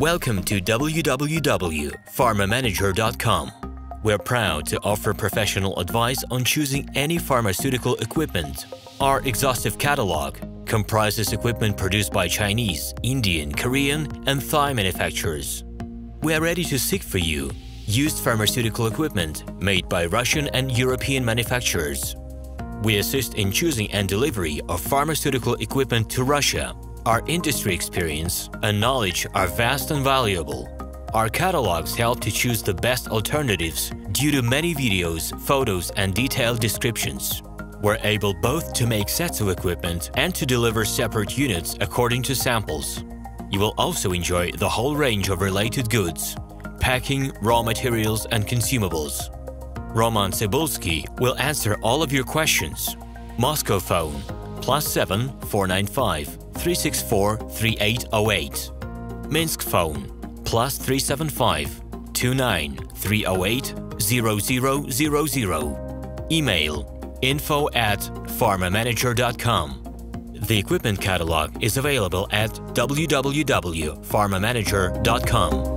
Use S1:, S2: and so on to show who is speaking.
S1: Welcome to www.pharmamanager.com. We're proud to offer professional advice on choosing any pharmaceutical equipment. Our exhaustive catalog comprises equipment produced by Chinese, Indian, Korean, and Thai manufacturers. We are ready to seek for you used pharmaceutical equipment made by Russian and European manufacturers. We assist in choosing and delivery of pharmaceutical equipment to Russia. Our industry experience and knowledge are vast and valuable. Our catalogs help to choose the best alternatives due to many videos, photos, and detailed descriptions. We're able both to make sets of equipment and to deliver separate units according to samples. You will also enjoy the whole range of related goods, packing, raw materials, and consumables. RomanTsibulsky will answer all of your questions. Moscow phone +7 495 364 3808. Minsk phone +375 29 308 0000. Email info@pharmamanager.com. The equipment catalog is available at www.pharmamanager.com.